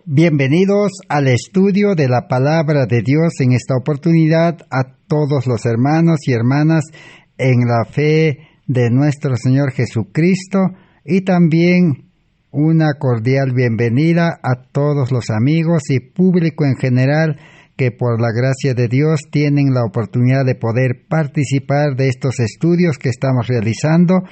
Bienvenidos al estudio de la Palabra de Dios en esta oportunidad a todos los hermanos y hermanas en la fe de nuestro Señor Jesucristo y también una cordial bienvenida a todos los amigos y público en general que por la gracia de Dios tienen la oportunidad de poder participar de estos estudios que estamos realizando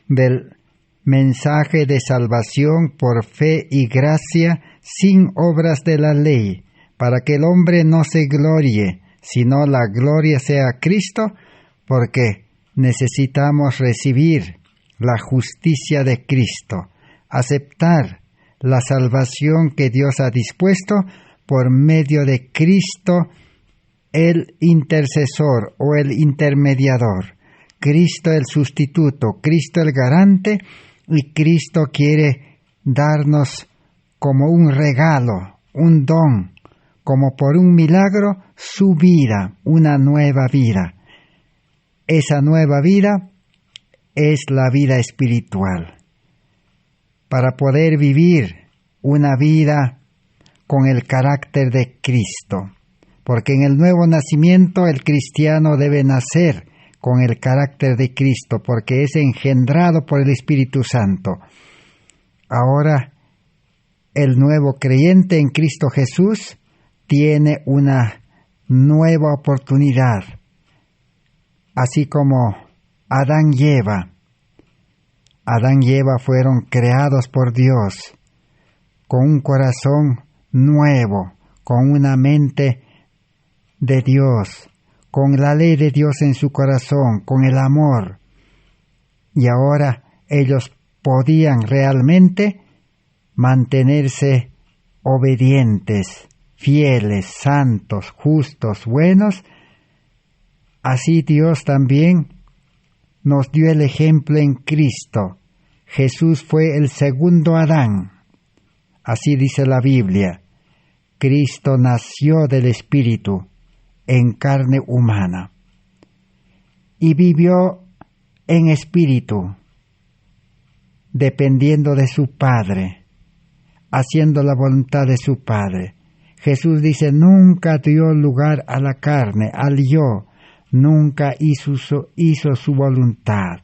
del mensaje de salvación por fe y gracia sin obras de la ley, para que el hombre no se glorie, sino la gloria sea a Cristo, porque necesitamos recibir la justicia de Cristo, aceptar la salvación que Dios ha dispuesto por medio de Cristo, el intercesor o el intermediador, Cristo el sustituto, Cristo el garante, y Cristo quiere darnos como un regalo, un don, como por un milagro, su vida, una nueva vida. Esa nueva vida es la vida espiritual. Para poder vivir una vida con el carácter de Cristo, porque en el nuevo nacimiento el cristiano debe nacer con el carácter de Cristo, porque es engendrado por el Espíritu Santo. Ahora, el nuevo creyente en Cristo Jesús tiene una nueva oportunidad, así como Adán y Eva. Adán y Eva fueron creados por Dios con un corazón nuevo, con una mente de Dios, con la ley de Dios en su corazón, con el amor. Y ahora ellos podían realmente mantenerse obedientes, fieles, santos, justos, buenos. Así Dios también nos dio el ejemplo en Cristo. Jesús fue el segundo Adán. Así dice la Biblia. Cristo nació del Espíritu en carne humana y vivió en espíritu, dependiendo de su Padre, haciendo la voluntad de su Padre. Jesús dice, nunca dio lugar a la carne, al yo, nunca hizo su voluntad.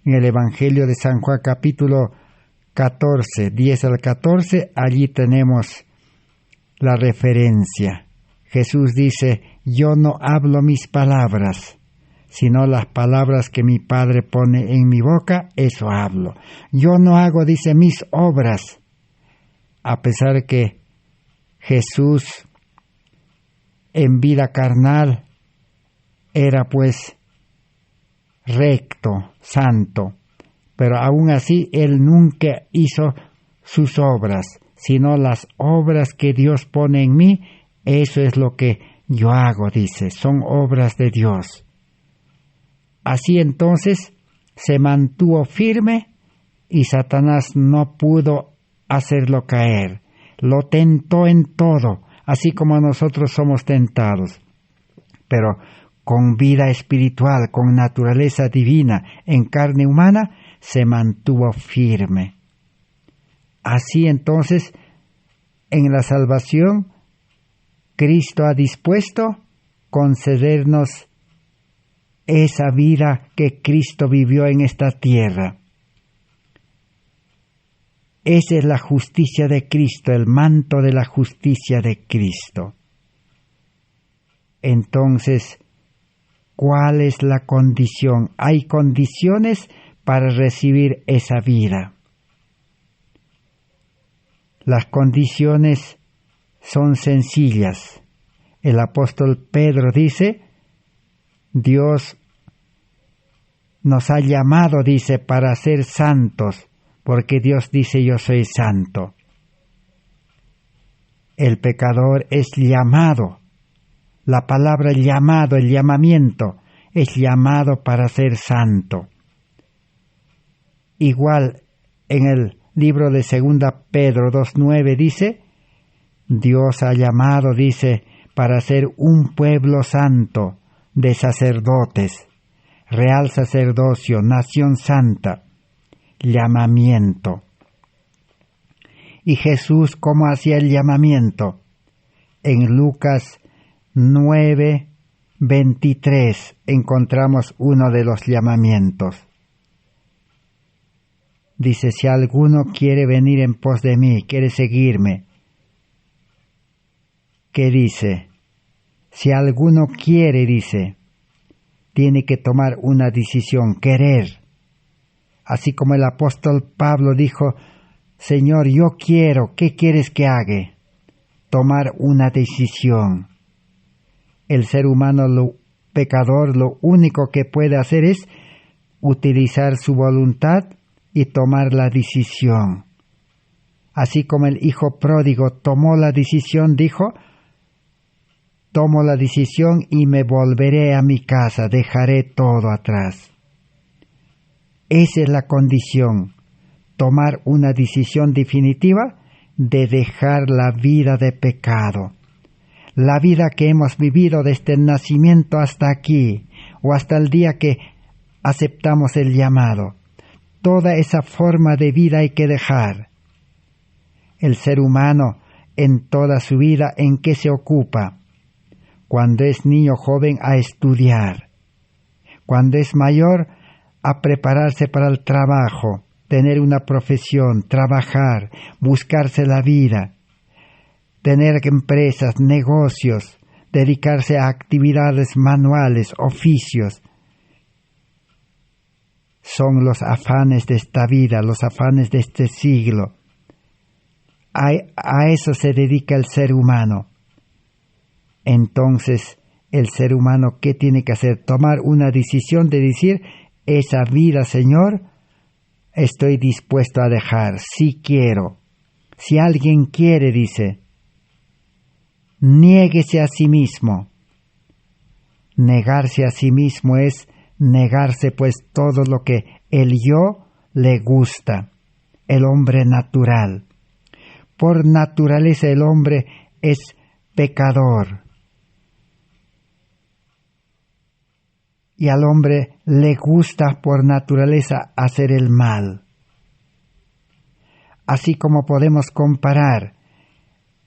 En el Evangelio de San Juan capítulo 14, 10 al 14, allí tenemos la referencia. Jesús dice, yo no hablo mis palabras, sino las palabras que mi Padre pone en mi boca, eso hablo. Yo no hago, dice, mis obras, a pesar que Jesús en vida carnal era pues recto, santo, pero aún así Él nunca hizo sus obras, sino las obras que Dios pone en mí, eso es lo que yo hago, dice, son obras de Dios. Así entonces se mantuvo firme y Satanás no pudo hacerlo caer. Lo tentó en todo, así como nosotros somos tentados. Pero con vida espiritual, con naturaleza divina, en carne humana, se mantuvo firme. Así entonces, en la salvación, Cristo ha dispuesto concedernos esa vida que Cristo vivió en esta tierra. Esa es la justicia de Cristo, el manto de la justicia de Cristo. Entonces, ¿cuál es la condición? Hay condiciones para recibir esa vida. Las condiciones son sencillas. El apóstol Pedro dice, Dios nos ha llamado, dice, para ser santos, porque Dios dice, yo soy santo. El pecador es llamado. La palabra llamado, el llamamiento, es llamado para ser santo. Igual en el libro de 2 Pedro 2:9 dice, Dios ha llamado, dice, para ser un pueblo santo de sacerdotes, real sacerdocio, nación santa, llamamiento. Y Jesús, ¿cómo hacía el llamamiento? En Lucas 9:23 encontramos uno de los llamamientos. Dice, si alguno quiere venir en pos de mí, quiere seguirme. ¿Qué dice? Si alguno quiere, dice, tiene que tomar una decisión, querer. Así como el apóstol Pablo dijo, Señor, yo quiero, ¿qué quieres que haga? Tomar una decisión. El ser humano, pecador, lo único que puede hacer es utilizar su voluntad y tomar la decisión. Así como el hijo pródigo tomó la decisión, dijo, tomo la decisión y me volveré a mi casa, dejaré todo atrás. Esa es la condición, tomar una decisión definitiva de dejar la vida de pecado. La vida que hemos vivido desde el nacimiento hasta aquí, o hasta el día que aceptamos el llamado. Toda esa forma de vida hay que dejar. El ser humano, en toda su vida, ¿en qué se ocupa? Cuando es niño joven, a estudiar. Cuando es mayor, a prepararse para el trabajo, tener una profesión, trabajar, buscarse la vida, tener empresas, negocios, dedicarse a actividades manuales, oficios. Son los afanes de esta vida, los afanes de este siglo. A eso se dedica el ser humano. Entonces, el ser humano, ¿qué tiene que hacer? Tomar una decisión de decir, esa vida, Señor, estoy dispuesto a dejar, si quiero. Si alguien quiere, dice, niéguese a sí mismo. Negarse a sí mismo es negarse pues todo lo que el yo le gusta, el hombre natural. Por naturaleza el hombre es pecador. Y al hombre le gusta por naturaleza hacer el mal. Así como podemos comparar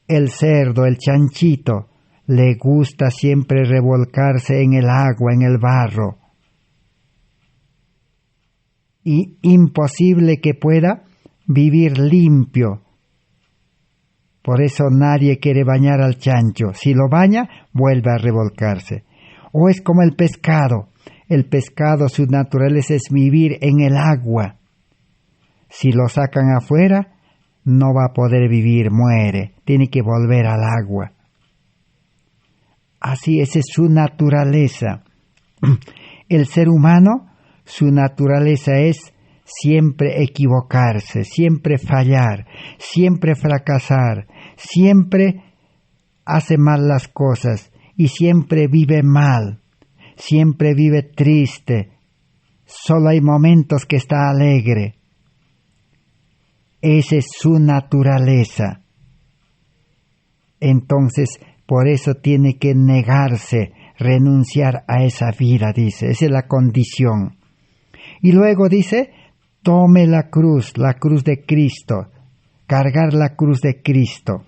el cerdo, el chanchito, le gusta siempre revolcarse en el agua, en el barro. Y imposible que pueda vivir limpio. Por eso nadie quiere bañar al chancho. Si lo baña, vuelve a revolcarse. O es como el pescado. El pescado, su naturaleza es vivir en el agua. Si lo sacan afuera, no va a poder vivir, muere. Tiene que volver al agua. Así, esa es su naturaleza. El ser humano, su naturaleza es siempre equivocarse, siempre fallar, siempre fracasar, siempre hace mal las cosas y siempre vive mal, siempre vive triste. Solo hay momentos que está alegre. Esa es su naturaleza. Entonces, por eso tiene que negarse, renunciar a esa vida, dice. Esa es la condición. Y luego dice, tome la cruz de Cristo, cargar la cruz de Cristo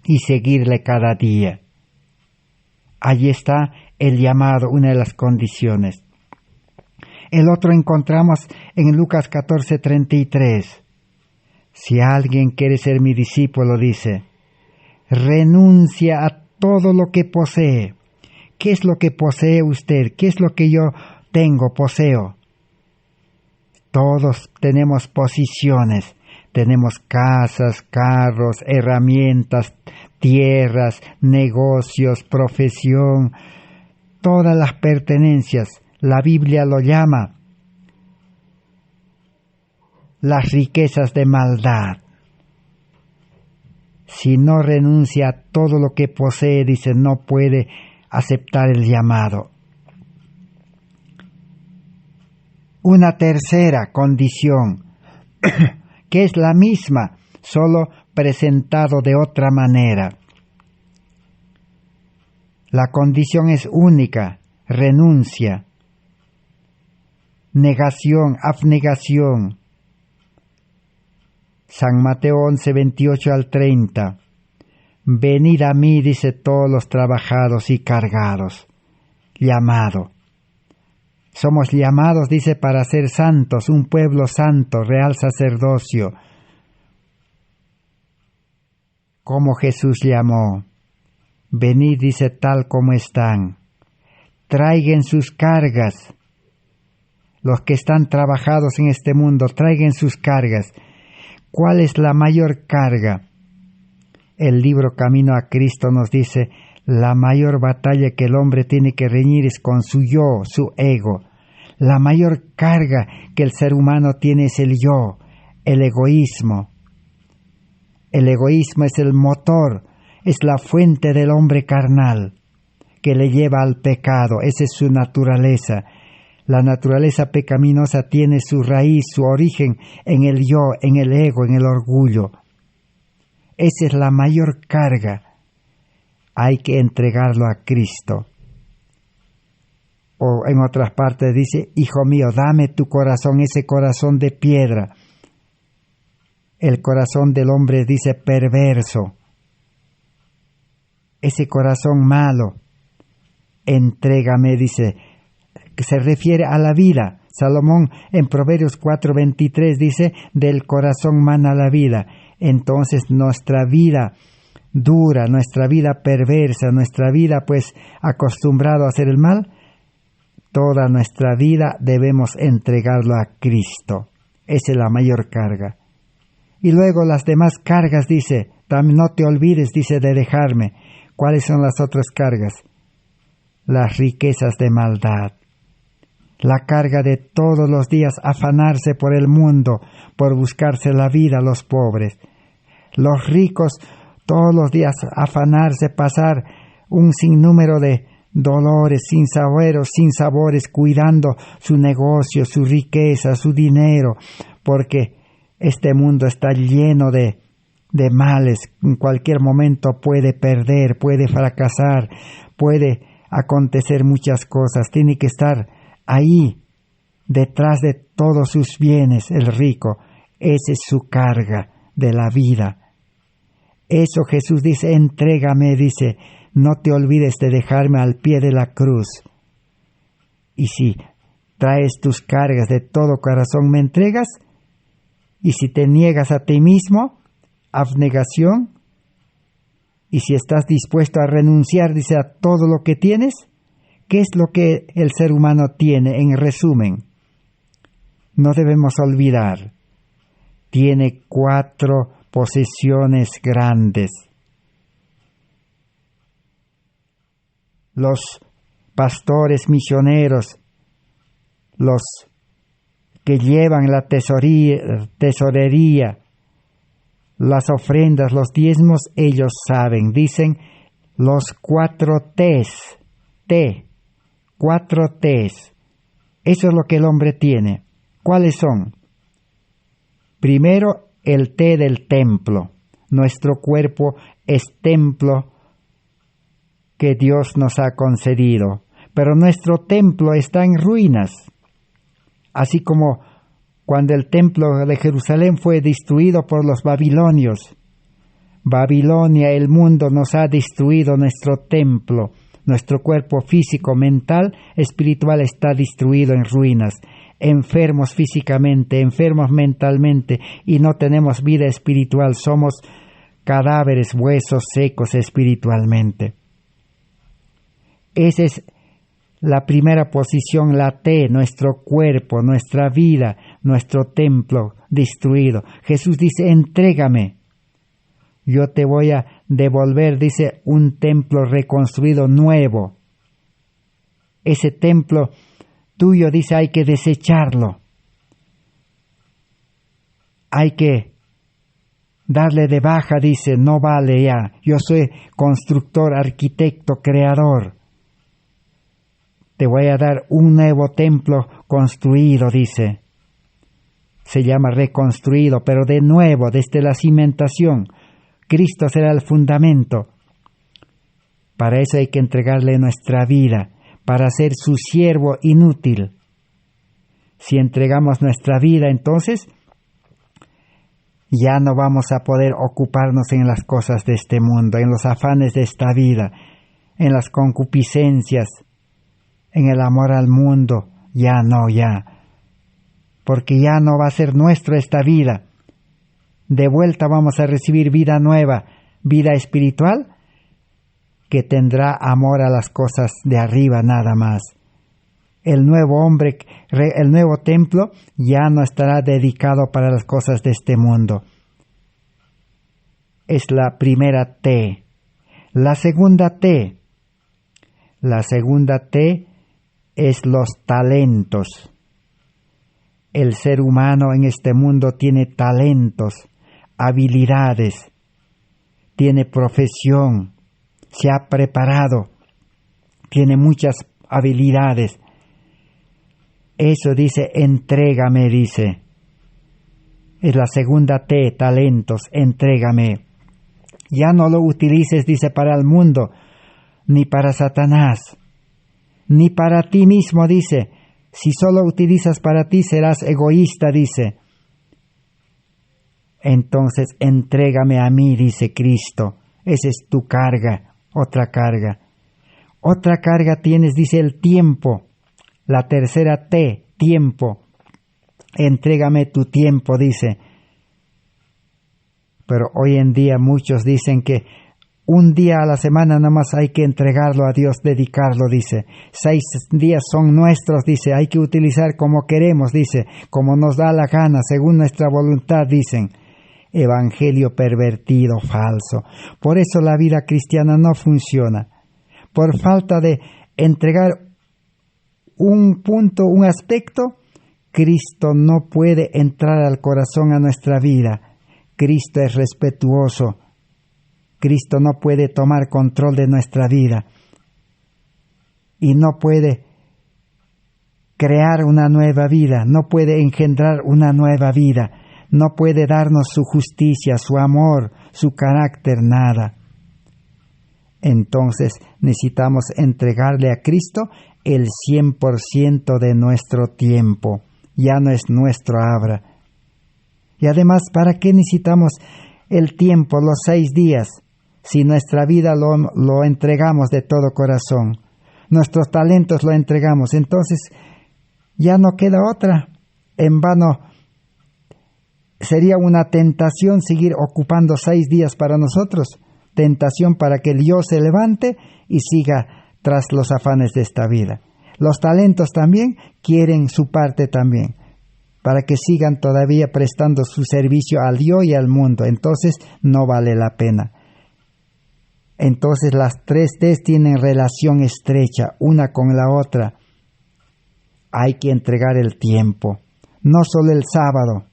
y seguirle cada día. Allí está el llamado, una de las condiciones. El otro encontramos en Lucas 14:33. Si alguien quiere ser mi discípulo, dice, renuncia a todo lo que posee. ¿Qué es lo que posee usted? ¿Qué es lo que yo tengo, poseo? Todos tenemos posiciones. Tenemos casas, carros, herramientas, tierras, negocios, profesión, todas las pertenencias. La Biblia lo llama las riquezas de maldad. Si no renuncia a todo lo que posee, dice, no puede aceptar el llamado. Una tercera condición, que es la misma, solo presentado de otra manera. La condición es única, renuncia, negación, abnegación. San Mateo 11, 28 al 30. Venid a mí, dice, todos los trabajados y cargados. Llamado. Somos llamados, dice, para ser santos, un pueblo santo, real sacerdocio. Como Jesús llamó. Venid, dice, tal como están. Traigan sus cargas. Los que están trabajados en este mundo, traigan sus cargas. ¿Cuál es la mayor carga? El libro Camino a Cristo nos dice, la mayor batalla que el hombre tiene que reñir es con su yo, su ego. La mayor carga que el ser humano tiene es el yo, el egoísmo. El egoísmo es el motor, es la fuente del hombre carnal que le lleva al pecado. Esa es su naturaleza. La naturaleza pecaminosa tiene su raíz, su origen en el yo, en el ego, en el orgullo. Esa es la mayor carga. Hay que entregarlo a Cristo. O en otras partes dice, hijo mío, dame tu corazón, ese corazón de piedra. El corazón del hombre dice perverso. Ese corazón malo. Entrégame, dice, que se refiere a la vida. Salomón en Proverbios 4:23 dice, del corazón mana la vida. Entonces nuestra vida dura, nuestra vida perversa, nuestra vida pues acostumbrado a hacer el mal, toda nuestra vida debemos entregarlo a Cristo. Esa es la mayor carga. Y luego las demás cargas dice, no te olvides, dice, de dejarme. ¿Cuáles son las otras cargas? Las riquezas de maldad. La carga de todos los días afanarse por el mundo, por buscarse la vida a los pobres. Los ricos todos los días afanarse, pasar un sinnúmero de dolores, sin sabores, cuidando su negocio, su riqueza, su dinero, porque este mundo está lleno de males. En cualquier momento puede perder, puede fracasar, puede acontecer muchas cosas. Tiene que estar ahí, detrás de todos sus bienes, el rico. Esa es su carga de la vida. Eso Jesús dice, entrégame, dice, no te olvides de dejarme al pie de la cruz. Y si traes tus cargas de todo corazón, me entregas. Y si te niegas a ti mismo, abnegación. Y si estás dispuesto a renunciar, dice, a todo lo que tienes. ¿Qué es lo que el ser humano tiene? En resumen, no debemos olvidar, tiene 4 posesiones grandes. Los pastores misioneros, los que llevan la tesorería, las ofrendas, los diezmos, ellos saben, dicen los 4 T's, 4 T's. Eso es lo que el hombre tiene. ¿Cuáles son? Primero, el T del templo. Nuestro cuerpo es templo que Dios nos ha concedido, pero nuestro templo está en ruinas. Así como cuando el templo de Jerusalén fue destruido por los babilonios. Babilonia, el mundo, nos ha destruido nuestro templo. Nuestro cuerpo físico, mental, espiritual está destruido en ruinas. Enfermos físicamente, enfermos mentalmente, y no tenemos vida espiritual. Somos cadáveres, huesos secos espiritualmente. Esa es la primera posición, la T, nuestro cuerpo, nuestra vida, nuestro templo destruido. Jesús dice, entrégame. Yo te voy a devolver, dice, un templo reconstruido nuevo. Ese templo tuyo, dice, hay que desecharlo. Hay que darle de baja, dice, no vale ya. Yo soy constructor, arquitecto, creador. Te voy a dar un nuevo templo construido, dice. Se llama reconstruido, pero de nuevo, desde la cimentación. Cristo será el fundamento. Para eso hay que entregarle nuestra vida, para ser su siervo inútil. Si entregamos nuestra vida, entonces Ya no vamos a poder ocuparnos en las cosas de este mundo, en los afanes de esta vida, en las concupiscencias, en el amor al mundo. Ya no, porque ya no va a ser nuestro esta vida. De vuelta vamos a recibir vida nueva, vida espiritual, que tendrá amor a las cosas de arriba nada más. El nuevo hombre, el nuevo templo ya no estará dedicado para las cosas de este mundo. Es la primera T. La segunda T es los talentos. El ser humano en este mundo tiene talentos, habilidades, tiene profesión, se ha preparado, tiene muchas habilidades. Eso dice, entrégame, dice. Es la segunda T, talentos, entrégame. Ya no lo utilices, dice, para el mundo, ni para Satanás, ni para ti mismo, dice. Si solo utilizas para ti, serás egoísta, dice. Entonces, entrégame a mí, dice Cristo. Esa es tu carga, otra carga. Otra carga tienes, dice, el tiempo. La tercera T, tiempo. Entrégame tu tiempo, dice. Pero hoy en día muchos dicen que un día a la semana nada más hay que entregarlo a Dios, dedicarlo, dice. 6 días son nuestros, dice. Hay que utilizar como queremos, dice. Como nos da la gana, según nuestra voluntad, dicen. Evangelio pervertido, falso. Por eso la vida cristiana no funciona. Por falta de entregar un punto, un aspecto, Cristo no puede entrar al corazón, a nuestra vida. Cristo es respetuoso. Cristo no puede tomar control de nuestra vida. Y no puede crear una nueva vida, no puede engendrar una nueva vida, no puede darnos su justicia, su amor, su carácter, nada. Entonces necesitamos entregarle a Cristo el 100% de nuestro tiempo. Ya no es nuestro ahora. Y además, ¿para qué necesitamos el tiempo, los 6 días? Si nuestra vida lo entregamos de todo corazón, nuestros talentos lo entregamos, entonces ya no queda otra. En vano sería una tentación seguir ocupando 6 días para nosotros, tentación para que el yo se levante y siga tras los afanes de esta vida. Los talentos también quieren su parte también, para que sigan todavía prestando su servicio al yo y al mundo. Entonces no vale la pena. Entonces las 3 T's tienen relación estrecha una con la otra. Hay que entregar el tiempo, no solo el sábado,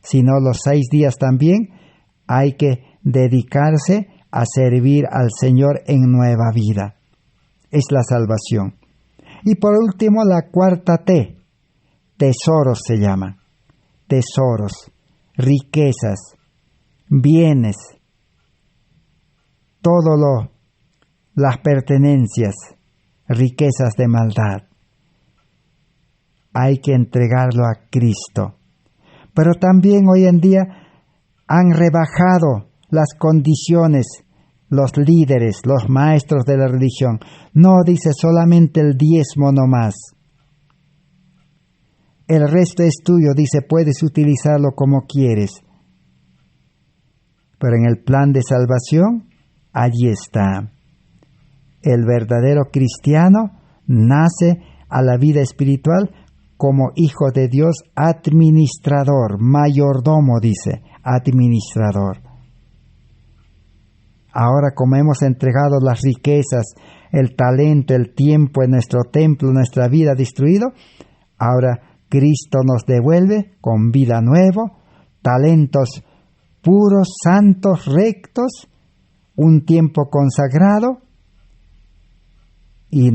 sino los 6 días también. Hay que dedicarse a servir al Señor en nueva vida. Es la salvación. Y por último, la cuarta T, tesoros se llama. Tesoros, riquezas, bienes, las pertenencias, riquezas de maldad. Hay que entregarlo a Cristo. Pero también hoy en día han rebajado las condiciones los líderes, los maestros de la religión. No, dice, solamente el diezmo nomás. El resto es tuyo, dice, puedes utilizarlo como quieres. Pero en el plan de salvación, allí está. El verdadero cristiano nace a la vida espiritual como hijo de Dios, administrador, mayordomo, dice, administrador. Ahora, como hemos entregado las riquezas, el talento, el tiempo en nuestro templo, nuestra vida destruido, ahora Cristo nos devuelve con vida nueva, talentos puros, santos, rectos, un tiempo consagrado, y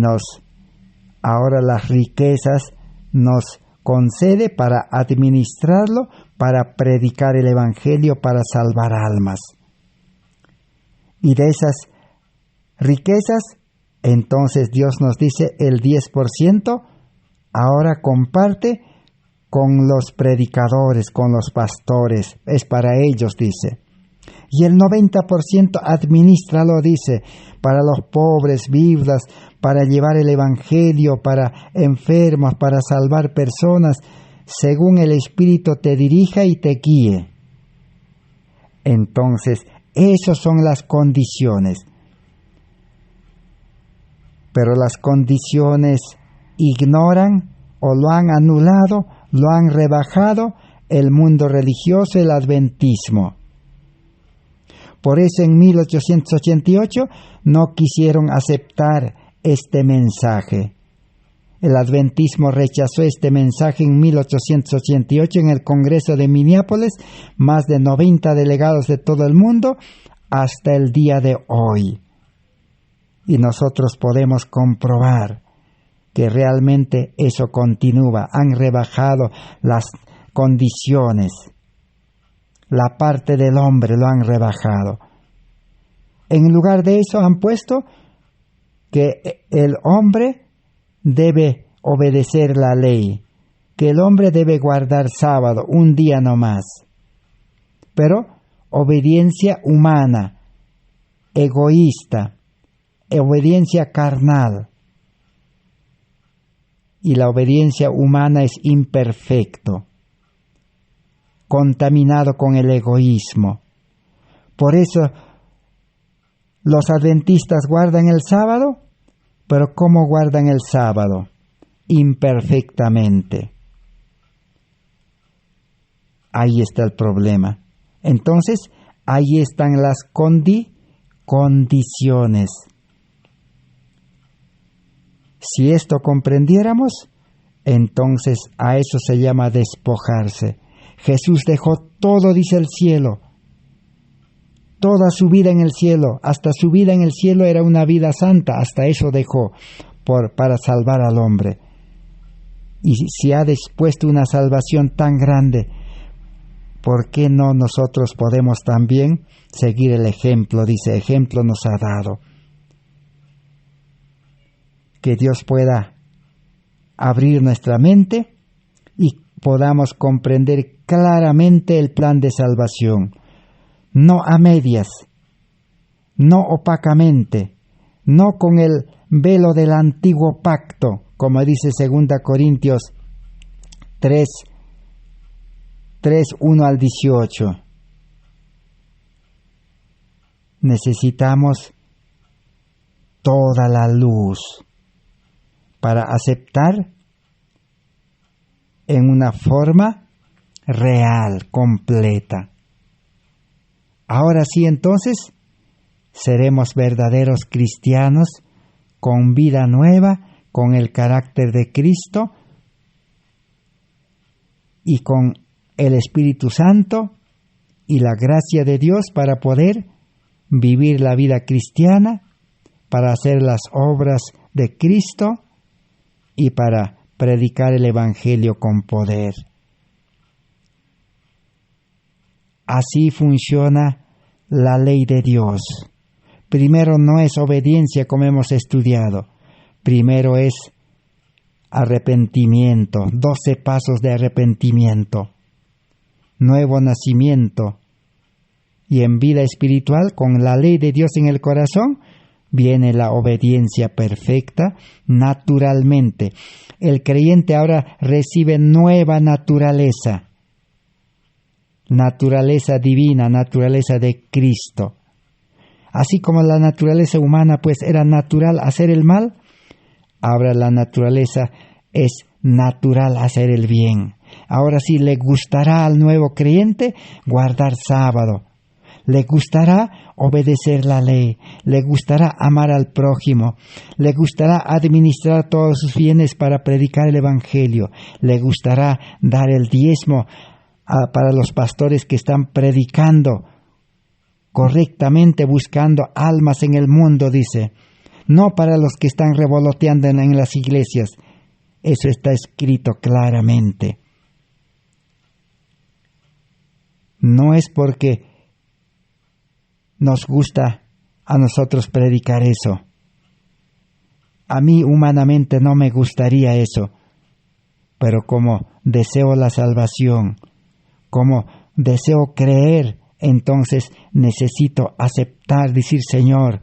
ahora las riquezas nos concede para administrarlo, para predicar el Evangelio, para salvar almas. Y de esas riquezas, entonces Dios nos dice el 10%, ahora comparte con los predicadores, con los pastores, es para ellos, dice. Y el 90% administralo, dice, para los pobres, viudas, para llevar el evangelio, para enfermos, para salvar personas, según el Espíritu te dirija y te guíe. Entonces, esas son las condiciones. Pero las condiciones ignoran o lo han anulado, lo han rebajado el mundo religioso, el adventismo. Por eso en 1888 no quisieron aceptar este mensaje. El adventismo rechazó este mensaje en 1888 en el Congreso de Minneapolis, más de 90 delegados de todo el mundo, hasta el día de hoy. Y nosotros podemos comprobar que realmente eso continúa. Han rebajado las condiciones. La parte del hombre lo han rebajado. En lugar de eso han puesto que el hombre debe obedecer la ley, que el hombre debe guardar sábado, un día no más. Pero obediencia humana, egoísta, obediencia carnal. Y la obediencia humana es imperfecto, contaminado con el egoísmo. Por eso los adventistas guardan el sábado, pero ¿cómo guardan el sábado? Imperfectamente. Ahí está el problema. Entonces, ahí están las condiciones. Si esto comprendiéramos, entonces a eso se llama despojarse. Jesús dejó todo, dice el cielo, toda su vida en el cielo, hasta su vida en el cielo era una vida santa, hasta eso dejó para salvar al hombre. Y si ha dispuesto una salvación tan grande, ¿por qué no nosotros podemos también seguir el ejemplo? Dice, ejemplo nos ha dado. Que Dios pueda abrir nuestra mente y podamos comprender claramente el plan de salvación. No a medias, no opacamente, no con el velo del antiguo pacto, como dice 2 Corintios 3, 1 al 18. Necesitamos toda la luz para aceptar en una forma real, completa. Ahora sí, entonces, seremos verdaderos cristianos con vida nueva, con el carácter de Cristo y con el Espíritu Santo y la gracia de Dios para poder vivir la vida cristiana, para hacer las obras de Cristo y para predicar el Evangelio con poder. Así funciona la ley de Dios. Primero no es obediencia como hemos estudiado. Primero es arrepentimiento, 12 pasos de arrepentimiento, nuevo nacimiento. Y en vida espiritual, con la ley de Dios en el corazón, viene la obediencia perfecta naturalmente. El creyente ahora recibe nueva naturaleza. Naturaleza divina, naturaleza de Cristo. Así como la naturaleza humana pues era natural hacer el mal, ahora la naturaleza es natural hacer el bien. Ahora sí le gustará al nuevo creyente guardar sábado. Le gustará obedecer la ley, le gustará amar al prójimo, le gustará administrar todos sus bienes para predicar el Evangelio, le gustará dar el diezmo para los pastores que están predicando correctamente, buscando almas en el mundo, dice, no para los que están revoloteando en las iglesias. Eso está escrito claramente. No es porque nos gusta a nosotros predicar eso. A mí humanamente no me gustaría eso. Pero como deseo la salvación, como deseo creer, entonces necesito aceptar, decir, Señor,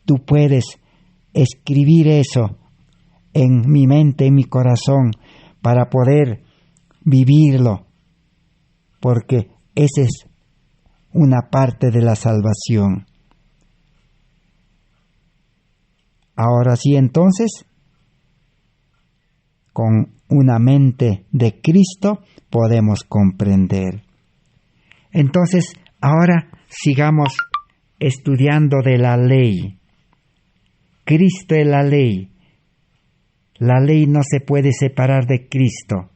tú puedes escribir eso en mi mente, en mi corazón, para poder vivirlo, porque esa es una parte de la salvación. Ahora sí, entonces, con una mente de Cristo podemos comprender. Entonces, ahora sigamos estudiando de la ley. Cristo es la ley. La ley no se puede separar de Cristo.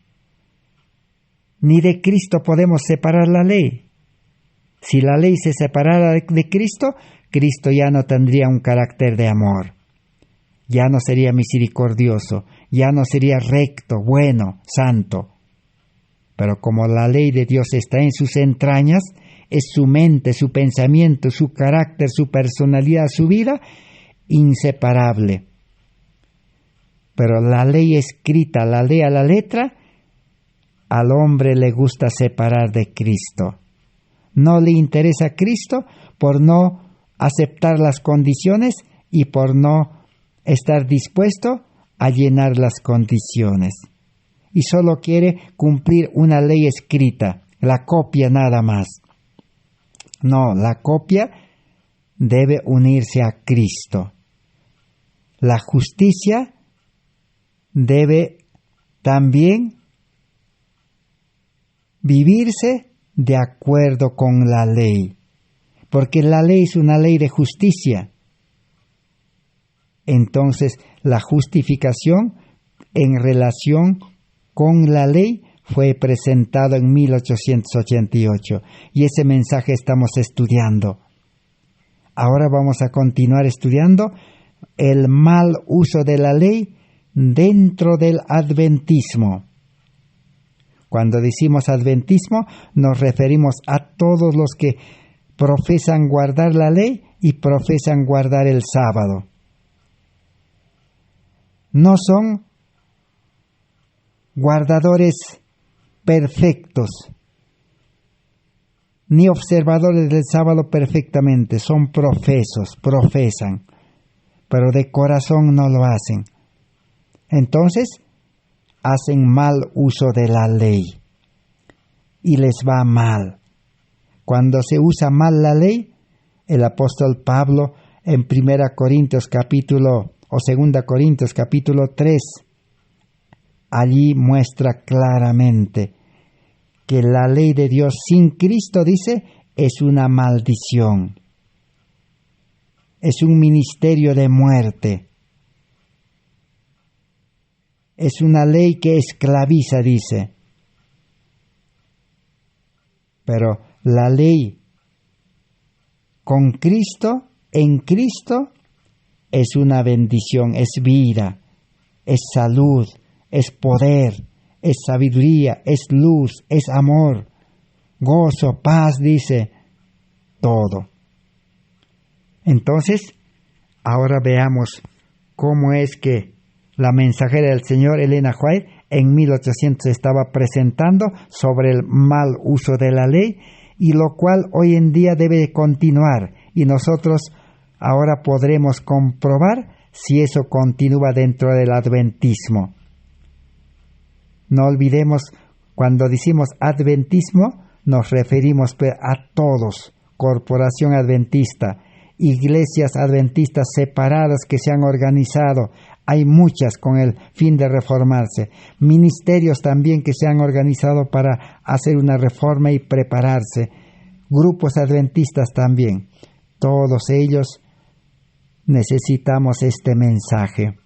Ni de Cristo podemos separar la ley. Si la ley se separara de Cristo, Cristo ya no tendría un carácter de amor. Ya no sería misericordioso, ya no sería recto, bueno, santo. Pero como la ley de Dios está en sus entrañas, es su mente, su pensamiento, su carácter, su personalidad, su vida, inseparable. Pero la ley escrita, la ley a la letra, al hombre le gusta separar de Cristo. No le interesa a Cristo por no aceptar las condiciones y por no estar dispuesto a llenar las condiciones. Y solo quiere cumplir una ley escrita, la copia nada más. No, la copia debe unirse a Cristo. La justicia debe también vivirse de acuerdo con la ley, porque la ley es una ley de justicia. Entonces, la justificación en relación con la ley fue presentado en 1888 y ese mensaje estamos estudiando. Ahora vamos a continuar estudiando el mal uso de la ley dentro del adventismo. Cuando decimos adventismo, nos referimos a todos los que profesan guardar la ley y profesan guardar el sábado. No son guardadores perfectos, ni observadores del sábado perfectamente, son profesan, pero de corazón no lo hacen. Entonces, hacen mal uso de la ley y les va mal. Cuando se usa mal la ley, el apóstol Pablo en 2 Corintios capítulo 3, allí muestra claramente que la ley de Dios sin Cristo, dice, es una maldición. Es un ministerio de muerte. Es una ley que esclaviza, dice. Pero la ley con Cristo, en Cristo, es una bendición, es vida, es salud, es poder, es sabiduría, es luz, es amor, gozo, paz, dice, todo. Entonces, ahora veamos cómo es que la mensajera del Señor, Elena White, en 1800 estaba presentando sobre el mal uso de la ley, y lo cual hoy en día debe continuar, y nosotros ahora podremos comprobar si eso continúa dentro del adventismo. No olvidemos, cuando decimos adventismo, nos referimos a todos, corporación adventista, iglesias adventistas separadas que se han organizado. Hay muchas con el fin de reformarse. Ministerios también que se han organizado para hacer una reforma y prepararse. Grupos adventistas también. Todos ellos necesitamos este mensaje.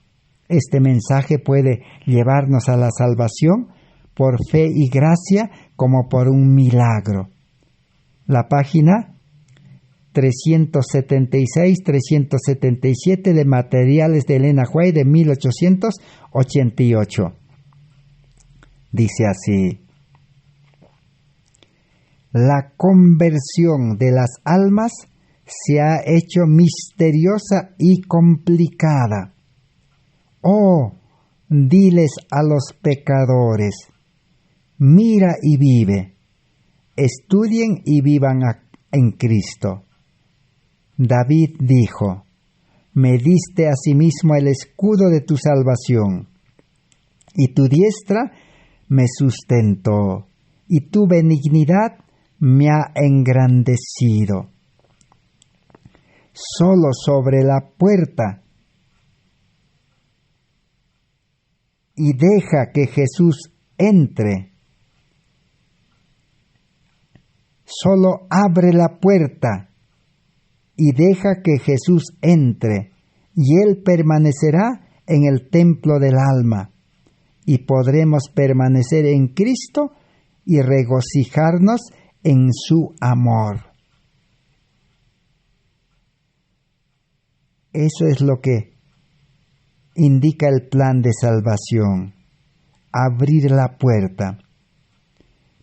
Este mensaje puede llevarnos a la salvación por fe y gracia como por un milagro. La página 376-377 de Materiales de Elena White de 1888. Dice así: la conversión de las almas se ha hecho misteriosa y complicada. Oh, diles a los pecadores, mira y vive, estudien y vivan en Cristo. David dijo, me diste asimismo el escudo de tu salvación, y tu diestra me sustentó, y tu benignidad me ha engrandecido. Solo sobre la puerta, y deja que Jesús entre. Solo abre la puerta y deja que Jesús entre, y Él permanecerá en el templo del alma, y podremos permanecer en Cristo y regocijarnos en su amor. Eso es lo que indica el plan de salvación, abrir la puerta.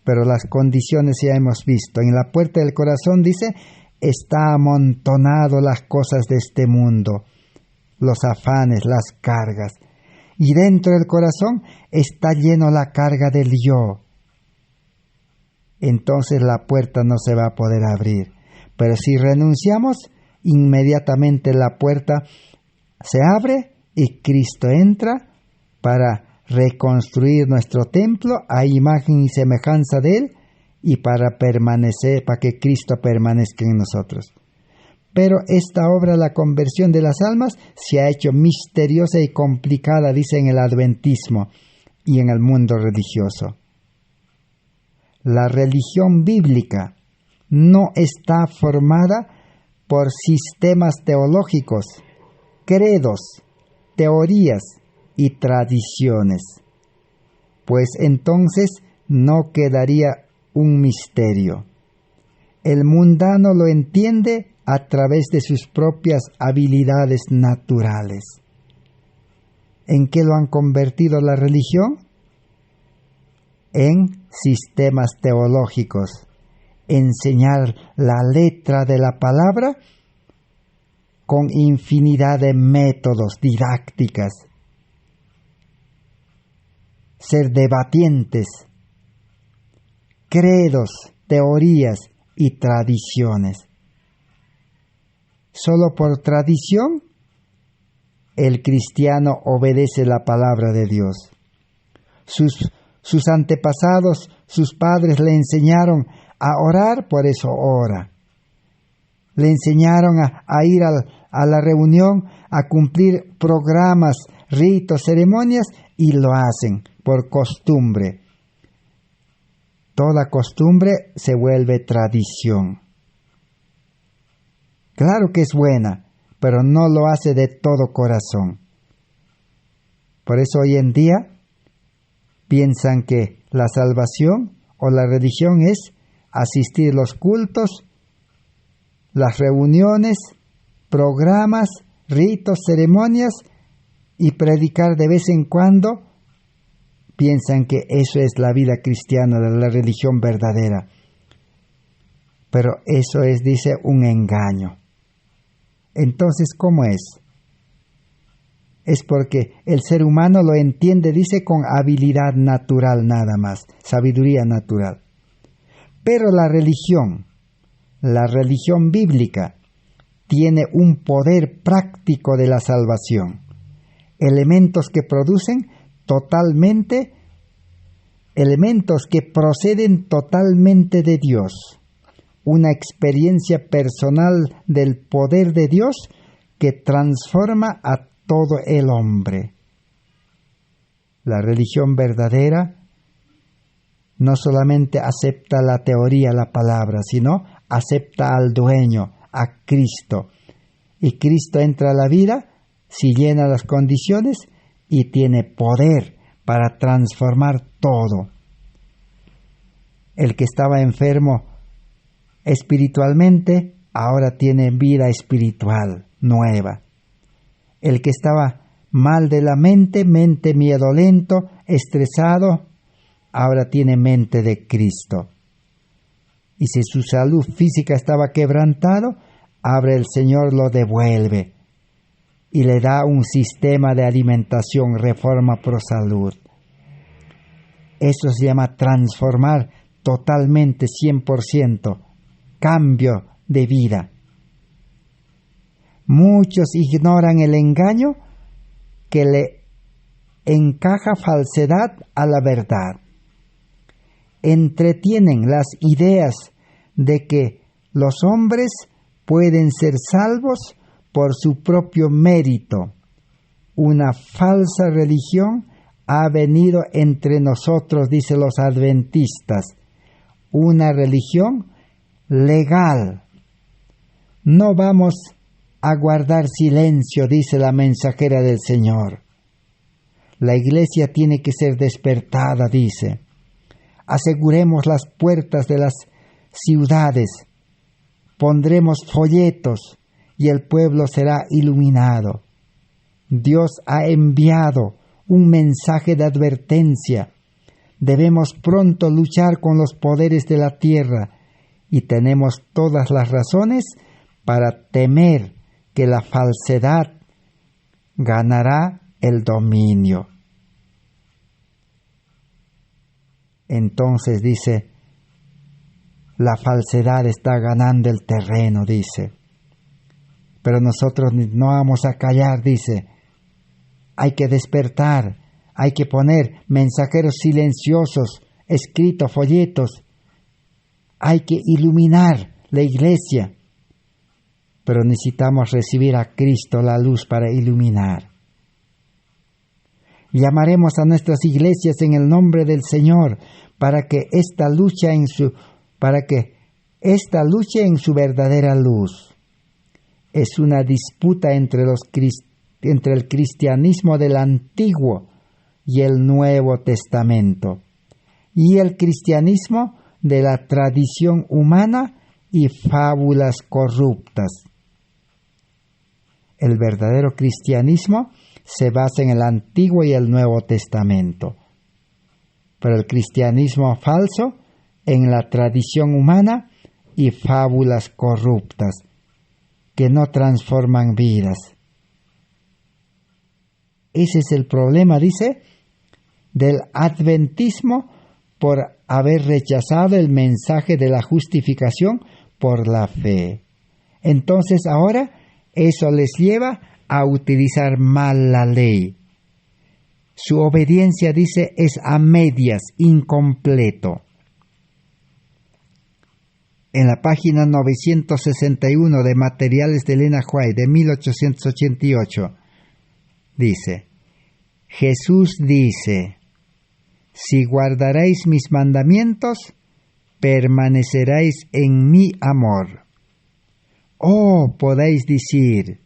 Pero las condiciones ya hemos visto. En la puerta del corazón dice, está amontonado las cosas de este mundo, los afanes, las cargas. Y dentro del corazón está lleno la carga del yo. Entonces la puerta no se va a poder abrir. Pero si renunciamos, inmediatamente la puerta se abre y Cristo entra para reconstruir nuestro templo a imagen y semejanza de Él y para permanecer, para que Cristo permanezca en nosotros. Pero esta obra, la conversión de las almas, se ha hecho misteriosa y complicada, dice en el adventismo y en el mundo religioso. La religión bíblica no está formada por sistemas teológicos, credos, teorías y tradiciones, pues entonces no quedaría un misterio. El mundano lo entiende a través de sus propias habilidades naturales. ¿En qué lo han convertido la religión? En sistemas teológicos. Enseñar la letra de la palabra con infinidad de métodos didácticas. Ser debatientes, credos, teorías y tradiciones. Solo por tradición, el cristiano obedece la palabra de Dios. Sus antepasados, sus padres le enseñaron a orar, por eso ora. Le enseñaron a ir a la reunión, a cumplir programas, ritos, ceremonias, y lo hacen por costumbre. Toda costumbre se vuelve tradición. Claro que es buena, pero no lo hace de todo corazón. Por eso hoy en día piensan que la salvación o la religión es asistir a los cultos, las reuniones, programas, ritos, ceremonias y predicar de vez en cuando. Piensan que eso es la vida cristiana, la religión verdadera. Pero eso es, dice, un engaño. Entonces, ¿cómo es? Es porque el ser humano lo entiende, dice, con habilidad natural nada más, sabiduría natural. Pero la religión bíblica, tiene un poder práctico de la salvación. Elementos que proceden totalmente de Dios. Una experiencia personal del poder de Dios que transforma a todo el hombre. La religión verdadera no solamente acepta la teoría, la palabra, sino acepta al dueño, a Cristo. Y Cristo entra a la vida si llena las condiciones y tiene poder para transformar todo. El que estaba enfermo espiritualmente, ahora tiene vida espiritual nueva. El que estaba mal de la mente miedolento, estresado, ahora tiene mente de Cristo. Y si su salud física estaba quebrantado, ahora el Señor lo devuelve. y le da un sistema de alimentación, Reforma Pro Salud. Eso se llama transformar totalmente, 100%, cambio de vida. Muchos ignoran el engaño que le encaja falsedad a la verdad. Entretienen las ideas de que los hombres pueden ser salvos por su propio mérito. Una falsa religión ha venido entre nosotros, dicen los adventistas. Una religión legal. No vamos a guardar silencio, dice la mensajera del Señor. La iglesia tiene que ser despertada, dice. Aseguremos las puertas de las ciudades. Pondremos folletos y el pueblo será iluminado. Dios ha enviado un mensaje de advertencia. Debemos pronto luchar con los poderes de la tierra y tenemos todas las razones para temer que la falsedad ganará el dominio. Entonces dice, la falsedad está ganando el terreno, dice. Pero nosotros no vamos a callar, dice. Hay que despertar, hay que poner mensajeros silenciosos, escritos, folletos. Hay que iluminar la iglesia. Pero necesitamos recibir a Cristo, la luz, para iluminar. Llamaremos a nuestras iglesias en el nombre del Señor para que esta luche en su verdadera luz. Es una disputa entre el cristianismo del Antiguo y el Nuevo Testamento, y el cristianismo de la tradición humana y fábulas corruptas. El verdadero cristianismo se basa en el Antiguo y el Nuevo Testamento, pero el cristianismo falso en la tradición humana y fábulas corruptas que no transforman vidas. Ese es el problema, dice, del adventismo por haber rechazado el mensaje de la justificación por la fe. Entonces ahora eso les lleva a utilizar mal la ley. Su obediencia, dice, es a medias, incompleto. En la página 961 de Materiales de Elena White de 1888, dice, Jesús dice, si guardaréis mis mandamientos, permaneceréis en mi amor. Oh, podéis decir,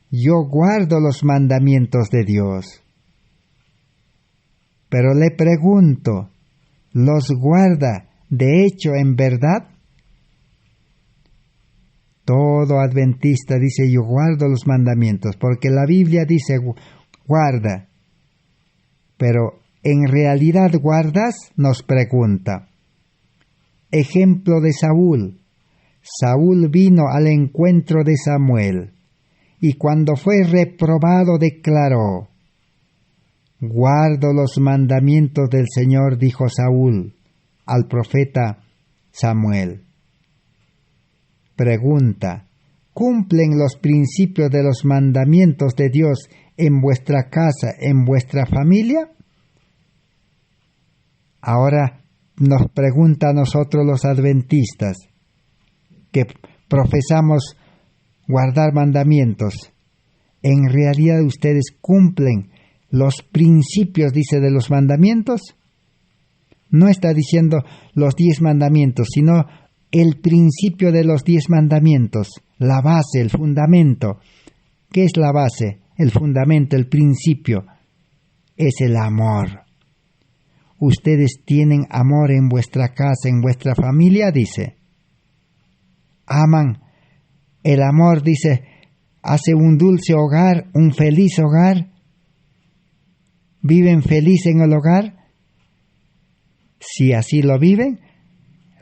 yo guardo los mandamientos de Dios. Pero le pregunto, ¿los guarda de hecho en verdad? Todo adventista dice, yo guardo los mandamientos, porque la Biblia dice, guarda. Pero, ¿en realidad guardas? Nos pregunta. Ejemplo de Saúl. Saúl vino al encuentro de Samuel, y cuando fue reprobado declaró, guardo los mandamientos del Señor, dijo Saúl al profeta Samuel. Pregunta, ¿cumplen los principios de los mandamientos de Dios en vuestra casa, en vuestra familia? Ahora nos pregunta a nosotros los adventistas, que profesamos guardar mandamientos. ¿En realidad ustedes cumplen los principios, dice, de los mandamientos? No está diciendo los 10 mandamientos, sino el principio de los 10 mandamientos, la base, el fundamento. ¿Qué es la base? El fundamento, el principio. Es el amor. ¿Ustedes tienen amor en vuestra casa, en vuestra familia? Dice. Aman. El amor, dice, hace un dulce hogar, un feliz hogar. ¿Viven feliz en el hogar? Si así lo viven,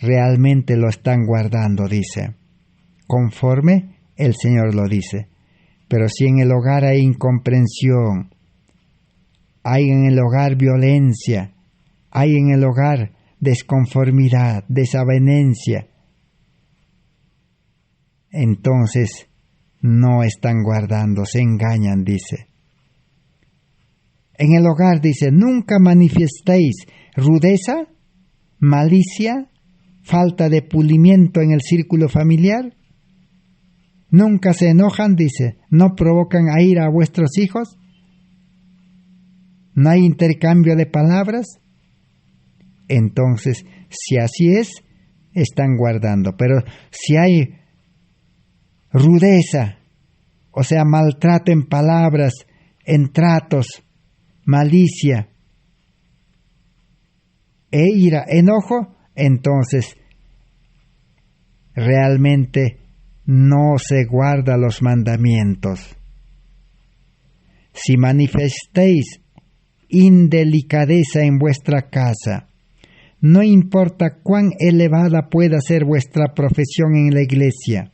realmente lo están guardando, dice, conforme el Señor lo dice. Pero si en el hogar hay incomprensión, hay en el hogar violencia, hay en el hogar desconformidad, desavenencia, entonces no están guardando, se engañan, dice. En el hogar dice, nunca manifestéis rudeza, malicia, falta de pulimiento en el círculo familiar. Nunca se enojan, dice, no provocan a ira a vuestros hijos. No hay intercambio de palabras. Entonces, si así es, están guardando. Pero si hay rudeza, o sea, maltrato en palabras, en tratos, malicia e ira, enojo, entonces realmente no se guarda los mandamientos. Si manifestéis indelicadeza en vuestra casa, no importa cuán elevada pueda ser vuestra profesión en la iglesia,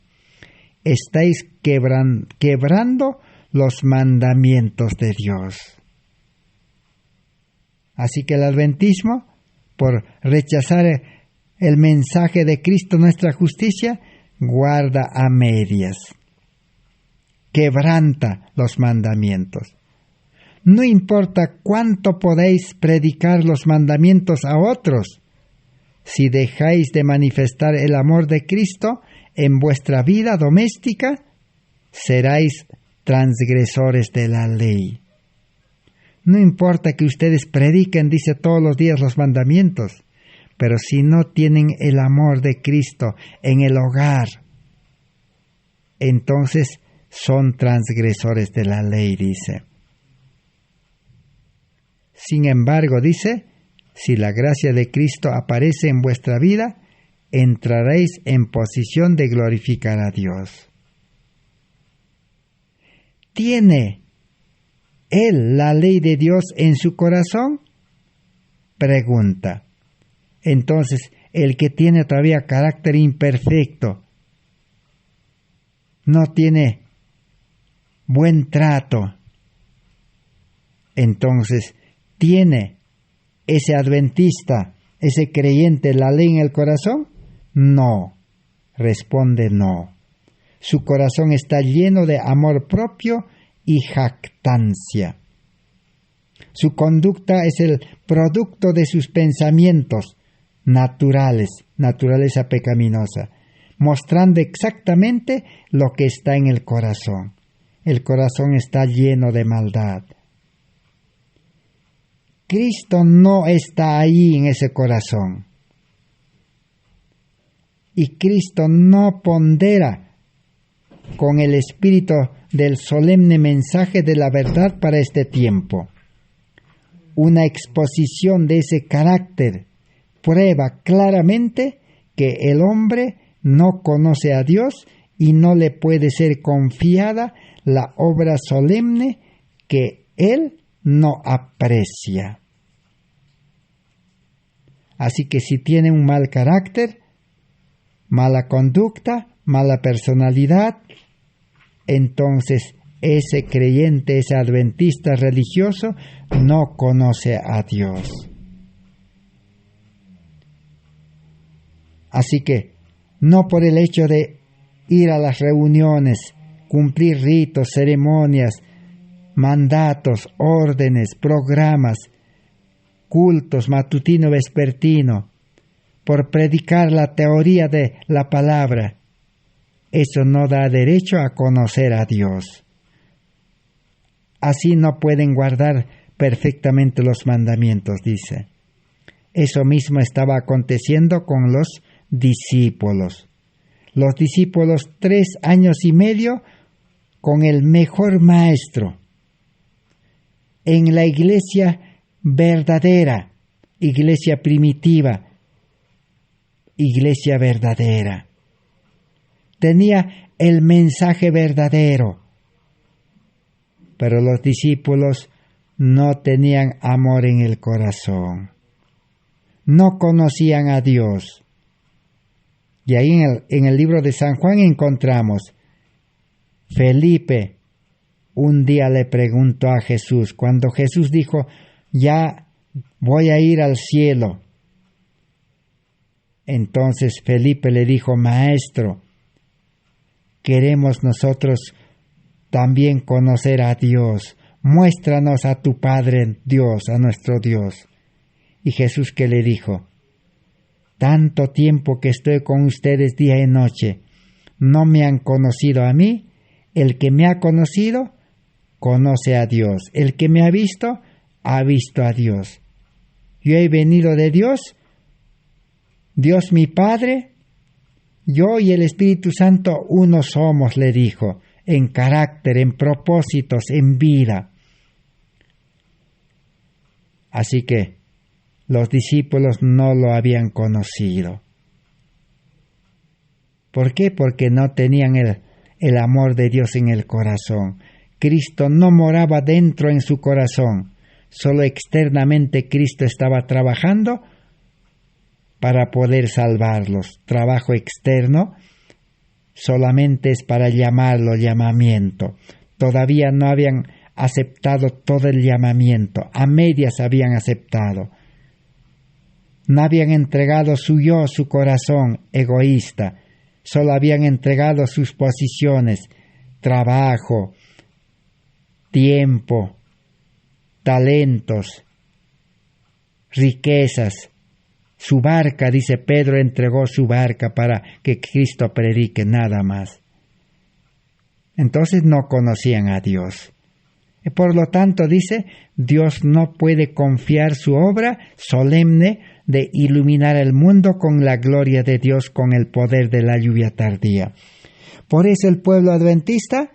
estáis quebrando los mandamientos de Dios. Así que el adventismo, por rechazar el mensaje de Cristo, nuestra justicia, guarda a medias, quebranta los mandamientos. No importa cuánto podéis predicar los mandamientos a otros, si dejáis de manifestar el amor de Cristo en vuestra vida doméstica, seréis transgresores de la ley. No importa que ustedes prediquen, dice, todos los días los mandamientos, pero si no tienen el amor de Cristo en el hogar, entonces son transgresores de la ley, dice. Sin embargo, dice, si la gracia de Cristo aparece en vuestra vida, entraréis en posición de glorificar a Dios. ¿Tiene él la ley de Dios en su corazón? Pregunta. Entonces, el que tiene todavía carácter imperfecto, no tiene buen trato, entonces, ¿tiene ese adventista, ese creyente, la ley en el corazón? No. Responde no. Su corazón está lleno de amor propio y jactancia. Su conducta es el producto de sus pensamientos naturales, naturaleza pecaminosa, mostrando exactamente lo que está en el corazón. El corazón está lleno de maldad. Cristo no está ahí en ese corazón. Y Cristo no pondera con el espíritu del solemne mensaje de la verdad para este tiempo. Una exposición de ese carácter prueba claramente que el hombre no conoce a Dios y no le puede ser confiada la obra solemne que él no aprecia. Así que si tiene un mal carácter, mala conducta, mala personalidad, entonces ese creyente, ese adventista religioso, no conoce a Dios. Así que, no por el hecho de ir a las reuniones, cumplir ritos, ceremonias, mandatos, órdenes, programas, cultos matutino, vespertino, por predicar la teoría de la palabra, eso no da derecho a conocer a Dios. Así no pueden guardar perfectamente los mandamientos, dice. Eso mismo estaba aconteciendo con los discípulos. Los discípulos 3 años y medio con el mejor maestro en la iglesia verdadera, iglesia primitiva, iglesia verdadera. Tenía el mensaje verdadero, pero los discípulos no tenían amor en el corazón, no conocían a Dios. Y ahí en el libro de San Juan encontramos Felipe, un día le preguntó a Jesús, cuando Jesús dijo, ya voy a ir al cielo. Entonces Felipe le dijo, Maestro, queremos nosotros también conocer a Dios. Muéstranos a tu Padre Dios, a nuestro Dios. Y Jesús que le dijo, tanto tiempo que estoy con ustedes día y noche, no me han conocido a mí. El que me ha conocido, conoce a Dios. El que me ha visto a Dios. Yo he venido de Dios, Dios mi Padre, yo y el Espíritu Santo uno somos, le dijo, en carácter, en propósitos, en vida. Así que los discípulos no lo habían conocido. ¿Por qué? Porque no tenían el amor de Dios en el corazón. Cristo no moraba dentro en su corazón. Solo externamente Cristo estaba trabajando para poder salvarlos. Trabajo externo solamente es para llamarlo llamamiento. Todavía no habían aceptado todo el llamamiento. A medias habían aceptado. No habían entregado su yo, su corazón egoísta. Solo habían entregado sus posiciones, trabajo, tiempo, talentos, riquezas. Su barca, dice Pedro, entregó su barca para que Cristo predique, nada más. Entonces no conocían a Dios. Y por lo tanto, dice, Dios no puede confiar su obra solemne de iluminar el mundo con la gloria de Dios, con el poder de la lluvia tardía. Por eso el pueblo adventista,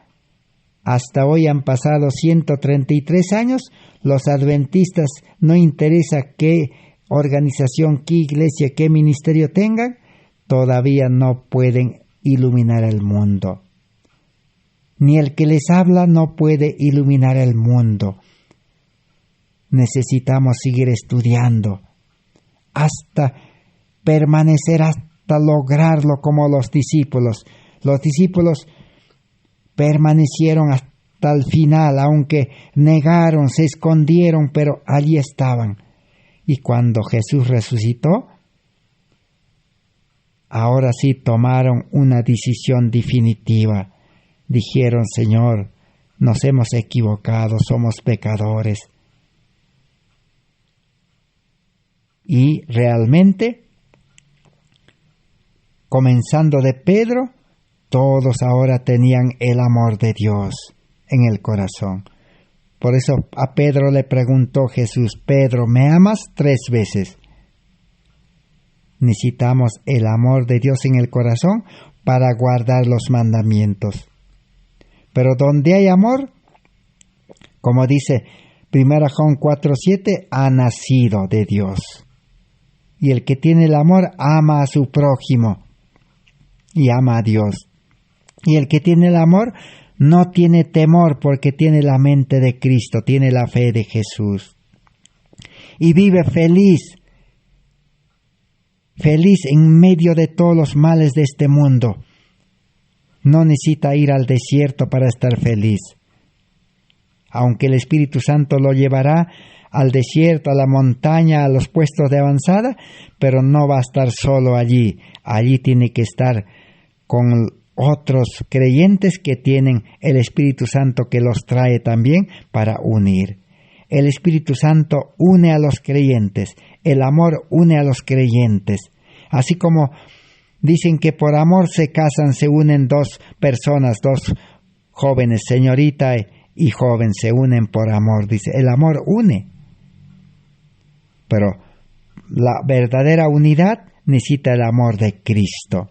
hasta hoy han pasado 133 años, los adventistas, no interesa qué organización, qué iglesia, qué ministerio tengan, todavía no pueden iluminar el mundo. Ni el que les habla no puede iluminar el mundo. Necesitamos seguir estudiando hasta permanecer, hasta lograrlo como los discípulos. Los discípulos permanecieron hasta el final, aunque negaron, se escondieron, pero allí estaban. Y cuando Jesús resucitó, ahora sí tomaron una decisión definitiva. Dijeron, Señor, nos hemos equivocado, somos pecadores. Y realmente, comenzando de Pedro, todos ahora tenían el amor de Dios en el corazón. Por eso a Pedro le preguntó Jesús, Pedro, ¿me amas? 3 veces. Necesitamos el amor de Dios en el corazón para guardar los mandamientos. Pero donde hay amor, como dice 1 Juan 4:7, ha nacido de Dios. Y el que tiene el amor ama a su prójimo y ama a Dios. Y el que tiene el amor no tiene temor porque tiene la mente de Cristo, tiene la fe de Jesús. Y vive feliz, feliz en medio de todos los males de este mundo. No necesita ir al desierto para estar feliz. Aunque el Espíritu Santo lo llevará al desierto, a la montaña, a los puestos de avanzada, pero no va a estar solo allí. Allí tiene que estar con otros creyentes que tienen el Espíritu Santo que los trae también para unir. El Espíritu Santo une a los creyentes, el amor une a los creyentes. Así como dicen que por amor se casan, se unen 2 personas, 2 jóvenes, señorita y joven, se unen por amor. Dice, el amor une. Pero la verdadera unidad necesita el amor de Cristo.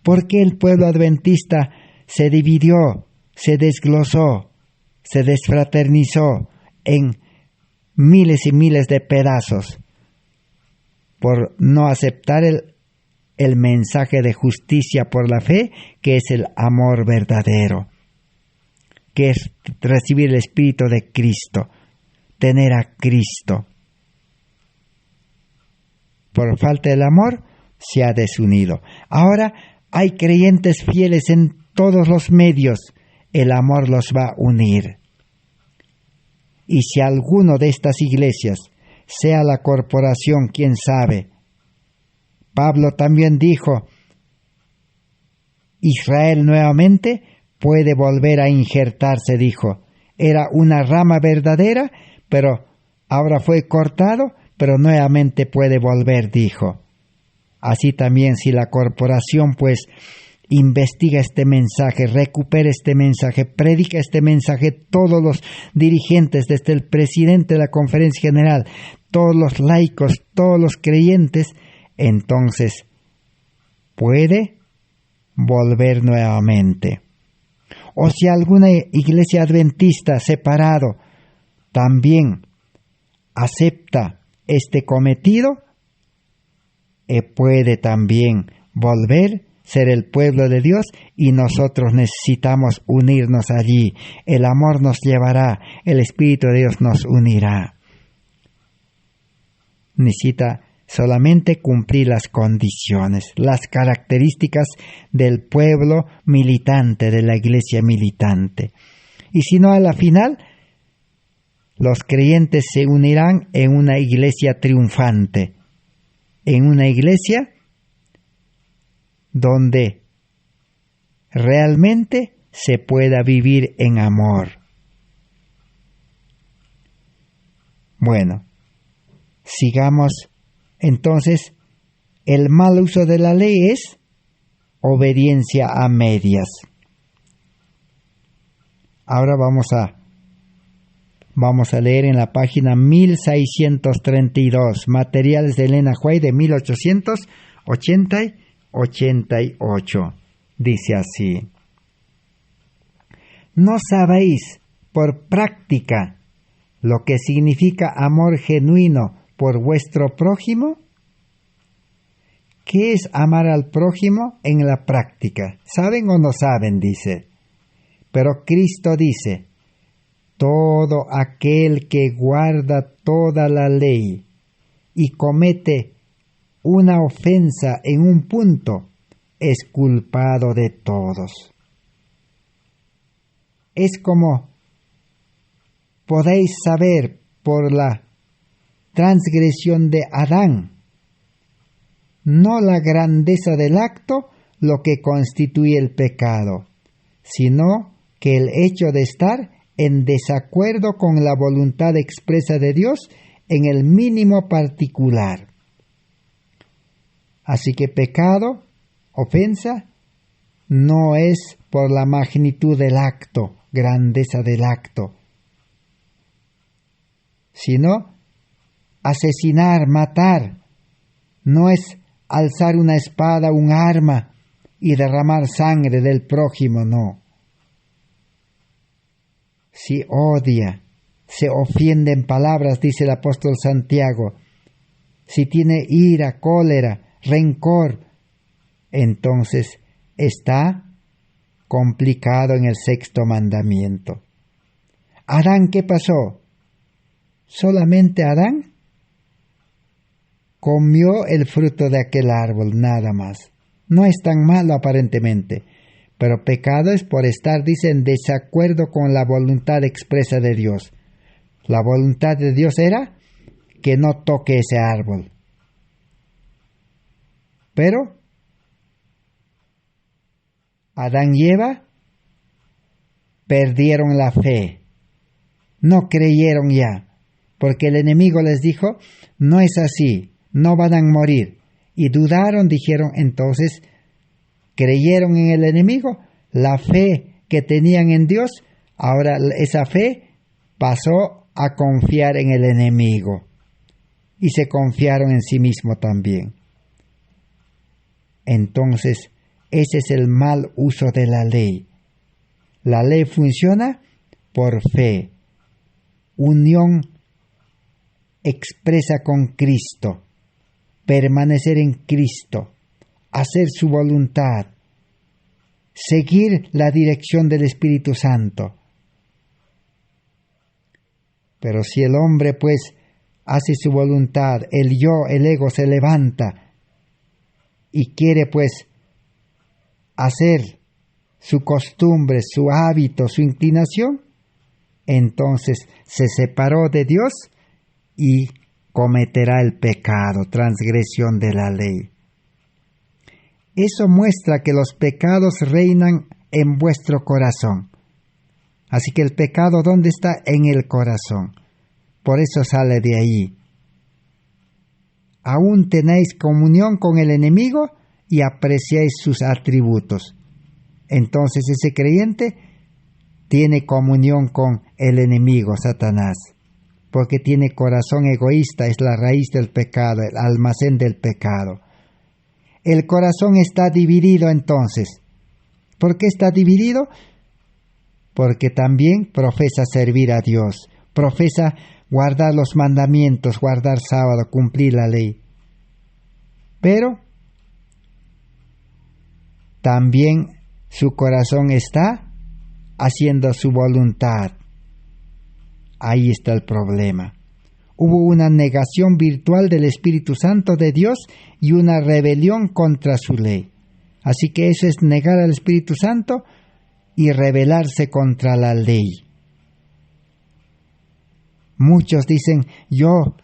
¿Por qué el pueblo adventista se dividió, se desglosó, se desfraternizó en miles y miles de pedazos? Por no aceptar el mensaje de justicia por la fe, que es el amor verdadero, que es recibir el Espíritu de Cristo, tener a Cristo. Por falta del amor, se ha desunido. Ahora hay creyentes fieles en todos los medios, el amor los va a unir. Y si alguno de estas iglesias, sea la corporación, quién sabe, Pablo también dijo, Israel nuevamente puede volver a injertarse, dijo. Era una rama verdadera, pero ahora fue cortado, pero nuevamente puede volver, dijo. Así también si la corporación pues investiga este mensaje, recupera este mensaje, predica este mensaje, todos los dirigentes, desde el presidente de la Conferencia General, todos los laicos, todos los creyentes, entonces puede volver nuevamente. O si alguna iglesia adventista separado también acepta este cometido, puede también volver, ser el pueblo de Dios, y nosotros necesitamos unirnos allí. El amor nos llevará, el Espíritu de Dios nos unirá. Necesita solamente cumplir las condiciones, las características del pueblo militante, de la iglesia militante. Y si no, a la final, los creyentes se unirán en una iglesia triunfante, en una iglesia donde realmente se pueda vivir en amor. Bueno, sigamos. Entonces, el mal uso de la ley es obediencia a medias. Ahora vamos a leer en la página 1632, Materiales de Elena White de 1888. Dice así: ¿no sabéis por práctica lo que significa amor genuino por vuestro prójimo? ¿Qué es amar al prójimo en la práctica? ¿Saben o no saben? Dice. Pero Cristo dice, todo aquel que guarda toda la ley y comete una ofensa en un punto, es culpado de todos. Es como podéis saber por la transgresión de Adán, no la grandeza del acto lo que constituye el pecado, sino que el hecho de estar en desacuerdo con la voluntad expresa de Dios en el mínimo particular. Así que pecado, ofensa, no es por la magnitud del acto, grandeza del acto, sino asesinar, matar, no es alzar una espada, un arma y derramar sangre del prójimo, no. Si odia, se ofiende en palabras, dice el apóstol Santiago, si tiene ira, cólera, rencor, entonces está complicado en el sexto mandamiento. Adán, ¿qué pasó? ¿Solamente Adán? Comió el fruto de aquel árbol, nada más. No es tan malo aparentemente, pero pecado es por estar, dice, en desacuerdo con la voluntad expresa de Dios. La voluntad de Dios era que no toque ese árbol. Pero Adán y Eva perdieron la fe, no creyeron ya, porque el enemigo les dijo, no es así, no van a morir. Y dudaron, dijeron, entonces creyeron en el enemigo, la fe que tenían en Dios, ahora esa fe pasó a confiar en el enemigo y se confiaron en sí mismo también. Entonces, ese es el mal uso de la ley. La ley funciona por fe, unión expresa con Cristo, permanecer en Cristo, hacer su voluntad, seguir la dirección del Espíritu Santo. Pero si el hombre pues hace su voluntad, el yo, el ego se levanta y quiere pues hacer su costumbre, su hábito, su inclinación, entonces se separó de Dios y cometerá el pecado, transgresión de la ley. Eso muestra que los pecados reinan en vuestro corazón. Así que el pecado, ¿dónde está? En el corazón. Por eso sale de ahí. Aún tenéis comunión con el enemigo y apreciáis sus atributos. Entonces ese creyente tiene comunión con el enemigo, Satanás, porque tiene corazón egoísta, es la raíz del pecado, el almacén del pecado. El corazón está dividido entonces. ¿Por qué está dividido? Porque también profesa servir a Dios, profesa guardar los mandamientos, guardar sábado, cumplir la ley. Pero también su corazón está haciendo su voluntad. Ahí está el problema. Hubo una negación virtual del Espíritu Santo de Dios y una rebelión contra su ley. Así que eso es negar al Espíritu Santo y rebelarse contra la ley. Muchos dicen, yo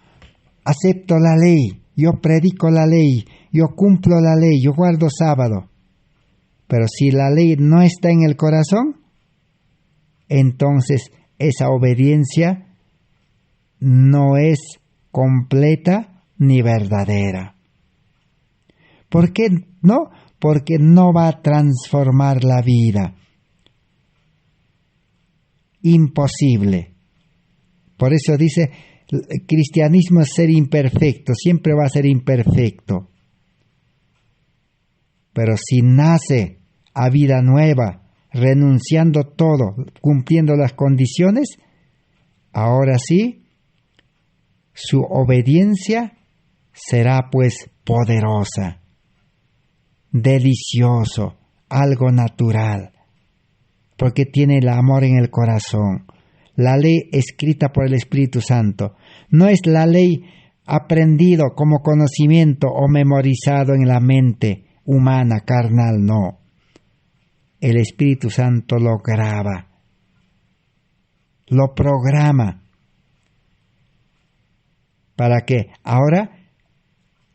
acepto la ley, yo predico la ley, yo cumplo la ley, yo guardo sábado. Pero si la ley no está en el corazón, entonces esa obediencia no es completa ni verdadera. ¿Por qué no? Porque no va a transformar la vida. Imposible. Por eso dice, el cristianismo es ser imperfecto, siempre va a ser imperfecto. Pero si nace a vida nueva, renunciando todo, cumpliendo las condiciones, ahora sí, su obediencia será pues poderosa, delicioso, algo natural, porque tiene el amor en el corazón. La ley escrita por el Espíritu Santo no es la ley aprendido como conocimiento o memorizado en la mente humana, carnal, no. El Espíritu Santo lo graba, lo programa, para que ahora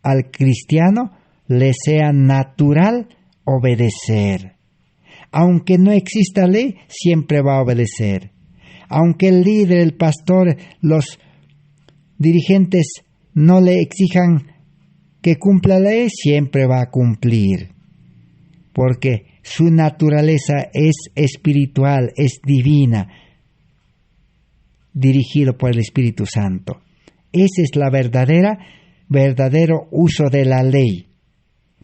al cristiano le sea natural obedecer. Aunque no exista ley, siempre va a obedecer. Aunque el líder, el pastor, los dirigentes no le exijan que cumpla la ley, siempre va a cumplir. Porque su naturaleza es espiritual, es divina, dirigido por el Espíritu Santo. Ese es la verdadero uso de la ley.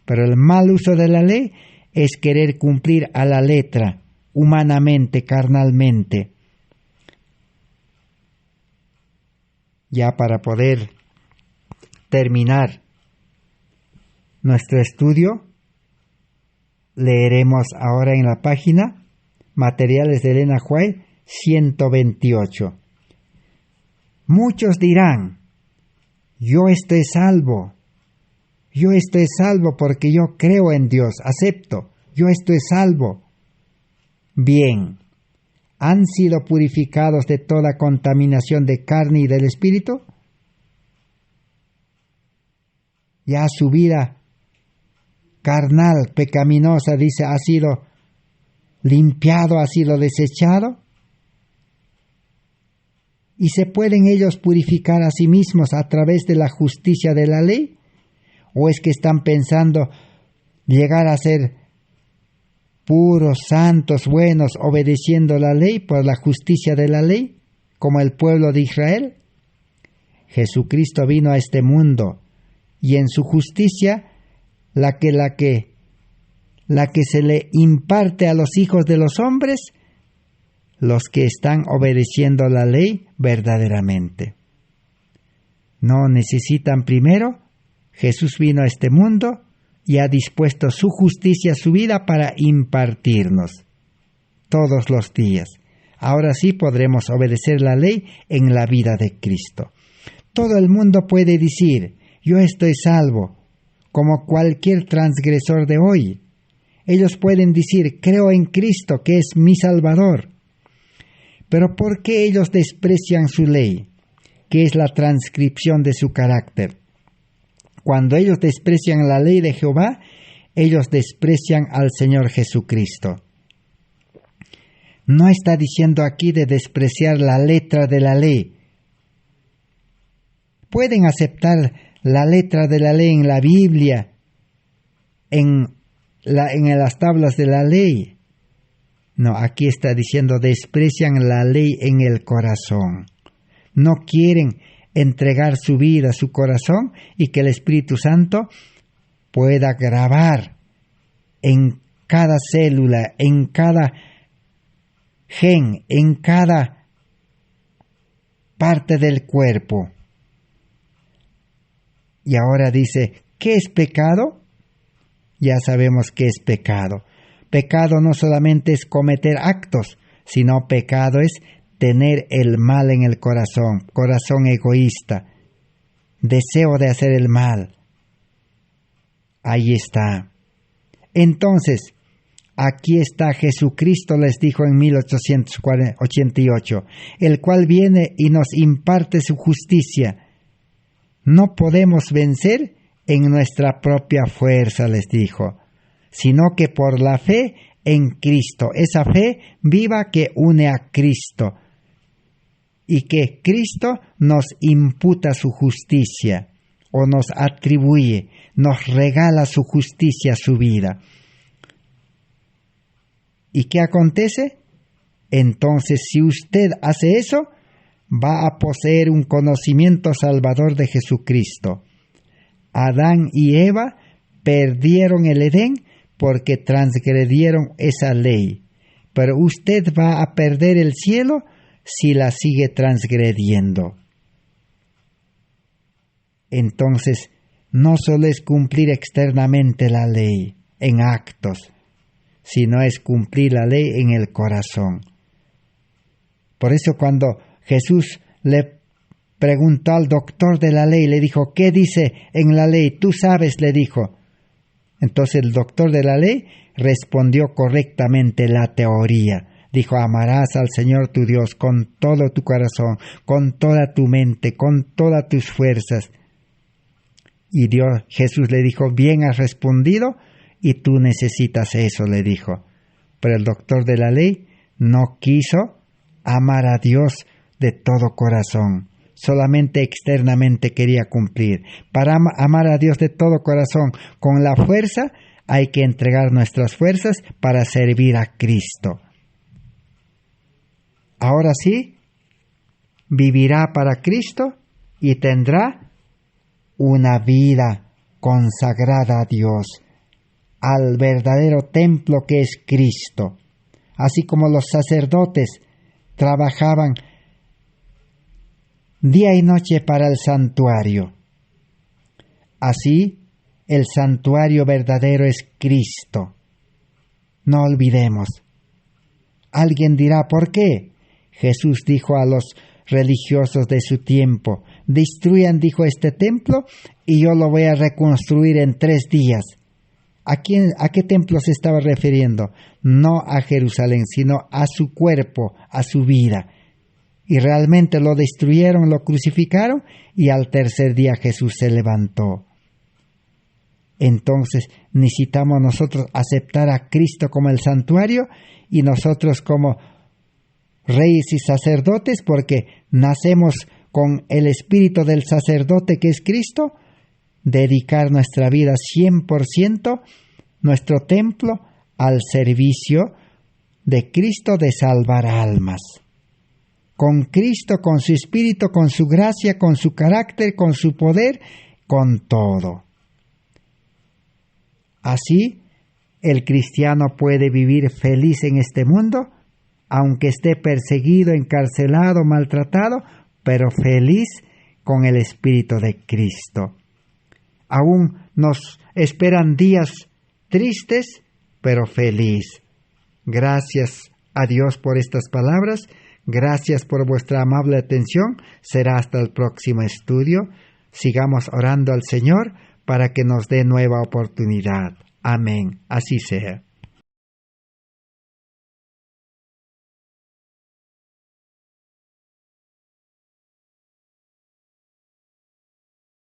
Pero el mal uso de la ley es querer cumplir a la letra, humanamente, carnalmente. Ya para poder terminar nuestro estudio, leeremos ahora en la página Materiales de Elena White 128. Muchos dirán, yo estoy salvo porque yo creo en Dios, acepto, yo estoy salvo. Bien, ¿han sido purificados de toda contaminación de carne y del espíritu? Ya su vida carnal, pecaminosa, dice, ha sido limpiado, ha sido desechado. ¿Y se pueden ellos purificar a sí mismos a través de la justicia de la ley? ¿O es que están pensando llegar a ser puros, santos, buenos, obedeciendo la ley por la justicia de la ley, como el pueblo de Israel? Jesucristo vino a este mundo y en su justicia la que se le imparte a los hijos de los hombres, los que están obedeciendo la ley verdaderamente. No necesitan primero. Jesús vino a este mundo y ha dispuesto su justicia, su vida, para impartirnos todos los días. Ahora sí podremos obedecer la ley en la vida de Cristo. Todo el mundo puede decir, yo estoy salvo, como cualquier transgresor de hoy. Ellos pueden decir, creo en Cristo, que es mi Salvador. Pero ¿por qué ellos desprecian su ley, que es la transcripción de su carácter? Cuando ellos desprecian la ley de Jehová, ellos desprecian al Señor Jesucristo. No está diciendo aquí de despreciar la letra de la ley. Pueden aceptar la letra de la ley en la Biblia, en las tablas de la ley. No, aquí está diciendo desprecian la ley en el corazón. No quieren entregar su vida, su corazón, y que el Espíritu Santo pueda grabar en cada célula, en cada gen, en cada parte del cuerpo. Y ahora dice, ¿qué es pecado? Ya sabemos qué es pecado. Pecado no solamente es cometer actos, sino pecado es tener el mal en el corazón, corazón egoísta, deseo de hacer el mal. Ahí está. Entonces, aquí está Jesucristo, les dijo en 1888, el cual viene y nos imparte su justicia. No podemos vencer en nuestra propia fuerza, les dijo, sino que por la fe en Cristo, esa fe viva que une a Cristo, y que Cristo nos imputa su justicia, o nos atribuye, nos regala su justicia, su vida. ¿Y qué acontece? Entonces, si usted hace eso, va a poseer un conocimiento salvador de Jesucristo. Adán y Eva perdieron el Edén porque transgredieron esa ley, pero usted va a perder el cielo si la sigue transgrediendo. Entonces, no solo es cumplir externamente la ley en actos, sino es cumplir la ley en el corazón. Por eso cuando Jesús le preguntó al doctor de la ley, le dijo, ¿qué dice en la ley? Tú sabes, le dijo. Entonces el doctor de la ley respondió correctamente la teoría. Dijo, amarás al Señor tu Dios con todo tu corazón, con toda tu mente, con todas tus fuerzas. Y Jesús le dijo, bien has respondido y tú necesitas eso, le dijo. Pero el doctor de la ley no quiso amar a Dios de todo corazón. Solamente externamente quería cumplir. Para amar a Dios de todo corazón, con la fuerza, hay que entregar nuestras fuerzas para servir a Cristo. Ahora sí, vivirá para Cristo y tendrá una vida consagrada a Dios, al verdadero templo que es Cristo. Así como los sacerdotes trabajaban día y noche para el santuario. Así, el santuario verdadero es Cristo. No olvidemos. Alguien dirá, ¿por qué? Jesús dijo a los religiosos de su tiempo, destruyan, dijo, este templo y yo lo voy a reconstruir en 3 días. ¿A qué templo se estaba refiriendo? No a Jerusalén, sino a su cuerpo, a su vida. Y realmente lo destruyeron, lo crucificaron, y al 3er día Jesús se levantó. Entonces necesitamos nosotros aceptar a Cristo como el santuario y nosotros como reyes y sacerdotes, porque nacemos con el espíritu del sacerdote que es Cristo, dedicar nuestra vida 100%, nuestro templo, al servicio de Cristo de salvar almas. Con Cristo, con su espíritu, con su gracia, con su carácter, con su poder, con todo. Así, el cristiano puede vivir feliz en este mundo, aunque esté perseguido, encarcelado, maltratado, pero feliz con el Espíritu de Cristo. Aún nos esperan días tristes, pero feliz. Gracias a Dios por estas palabras. Gracias por vuestra amable atención. Será hasta el próximo estudio. Sigamos orando al Señor para que nos dé nueva oportunidad. Amén. Así sea.